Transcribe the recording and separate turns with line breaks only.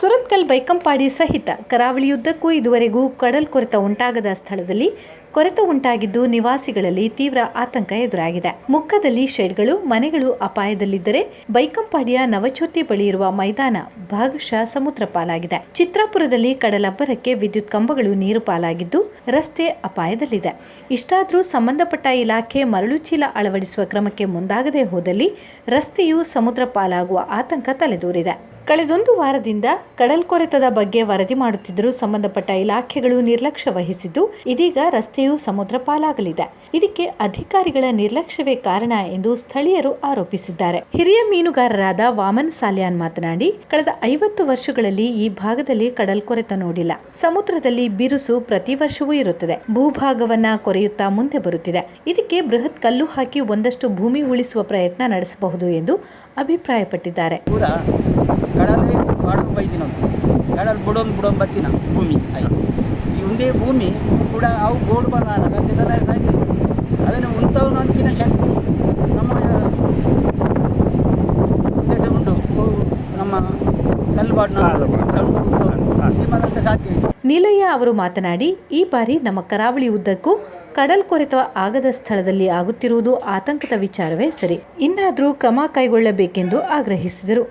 ಸುರತ್ಕಲ್ ಬೈಕಂಪಾಡಿ ಸಹಿತ ಕರಾವಳಿಯುದ್ದಕ್ಕೂ ಇದುವರೆಗೂ ಕಡಲ್ ಕೊರೆತ ಉಂಟಾಗದ ಸ್ಥಳದಲ್ಲಿ ಕೊರೆತ ಉಂಟಾಗಿದ್ದು ನಿವಾಸಿಗಳಲ್ಲಿ ತೀವ್ರ ಆತಂಕ ಎದುರಾಗಿದೆ. ಮುಖದಲ್ಲಿ ಶೆಡ್ಗಳು, ಮನೆಗಳು ಅಪಾಯದಲ್ಲಿದ್ದರೆ ಬೈಕಂಪಾಡಿಯ ನವಚೋತಿ ಬಳಿ ಇರುವ ಮೈದಾನ ಭಾಗಶಃ ಸಮುದ್ರ ಪಾಲಾಗಿದೆ. ಚಿತ್ರಾಪುರದಲ್ಲಿ ಕಡಲಬ್ಬರಕ್ಕೆ ವಿದ್ಯುತ್ ಕಂಬಗಳು ನೀರು ಪಾಲಾಗಿದ್ದು ರಸ್ತೆ ಅಪಾಯದಲ್ಲಿದೆ. ಇಷ್ಟಾದರೂ ಸಂಬಂಧಪಟ್ಟ ಇಲಾಖೆ ಮರಳು ಚೀಲ ಅಳವಡಿಸುವ ಕ್ರಮಕ್ಕೆ ಮುಂದಾಗದೆ ಹೋದಲ್ಲಿ ರಸ್ತೆಯು ಸಮುದ್ರ ಪಾಲಾಗುವ ಆತಂಕ ತಲೆದೂರಿದೆ. ಕಳೆದೊಂದು ವಾರದಿಂದ ಕಡಲ್ಕೊರೆತದ ಬಗ್ಗೆ ವರದಿ ಮಾಡುತ್ತಿದ್ದರೂ ಸಂಬಂಧಪಟ್ಟ ಇಲಾಖೆಗಳು ನಿರ್ಲಕ್ಷ್ಯ ವಹಿಸಿದ್ದು ಇದೀಗ ರಸ್ತೆಯು ಸಮುದ್ರ ಪಾಲಾಗಲಿದೆ. ಇದಕ್ಕೆ ಅಧಿಕಾರಿಗಳ ನಿರ್ಲಕ್ಷ್ಯವೇ ಕಾರಣ ಎಂದು ಸ್ಥಳೀಯರು ಆರೋಪಿಸಿದ್ದಾರೆ. ಹಿರಿಯ ಮೀನುಗಾರರಾದ ವಾಮನ್ ಸಾಲ್ಯಾನ್ ಮಾತನಾಡಿ, ಕಳೆದ 50 ವರ್ಷಗಳಲ್ಲಿ ಈ ಭಾಗದಲ್ಲಿ ಕಡಲ್ಕೊರೆತ ನೋಡಿಲ್ಲ. ಸಮುದ್ರದಲ್ಲಿ ಬಿರುಸು ಪ್ರತಿ ವರ್ಷವೂ ಇರುತ್ತದೆ. ಭೂಭಾಗವನ್ನ ಕೊರೆಯುತ್ತಾ ಮುಂದೆ ಬರುತ್ತಿದೆ. ಇದಕ್ಕೆ ಬೃಹತ್ ಕಲ್ಲು ಹಾಕಿ ಒಂದಷ್ಟು ಭೂಮಿ ಉಳಿಸುವ ಪ್ರಯತ್ನ ನಡೆಸಬಹುದು ಎಂದು ಅಭಿಪ್ರಾಯಪಟ್ಟಿದ್ದಾರೆ.
ಕಡಲೇ ಬಾಡು ಬೈದಿನ ಕಡಲ್ ಬುಡೊಂದು ಬತ್ತಿನ ಭೂಮಿ ಈ ಒಂದೇ ಭೂಮಿ ಕೂಡ ಅವು ಗೋಡು ಬಣ್ಣ ಸಾಯ್ತಿದ್ರು. ಅದನ್ನು ಉಂಟವನು ಅಂಚಿನ ಶಕ್ತಿ ನಮ್ಮ ಉಂಟು ನಮ್ಮ ಕಲ್ಲುಬಾಡಿನ ಸಾಧ್ಯ.
ನೀಲಯ್ಯ ಅವರು ಮಾತನಾಡಿ, ಈ ಬಾರಿ ನಮ್ಮ ಕರಾವಳಿ ಉದ್ದಕ್ಕೂ ಕಡಲ್ ಕೊರೆತ ಆಗದ ಸ್ಥಳದಲ್ಲಿ ಆಗುತ್ತಿರುವುದು ಆತಂಕದ ವಿಚಾರವೇ ಸರಿ. ಇನ್ನಾದರೂ ಕ್ರಮ ಕೈಗೊಳ್ಳಬೇಕೆಂದು ಆಗ್ರಹಿಸಿದರು.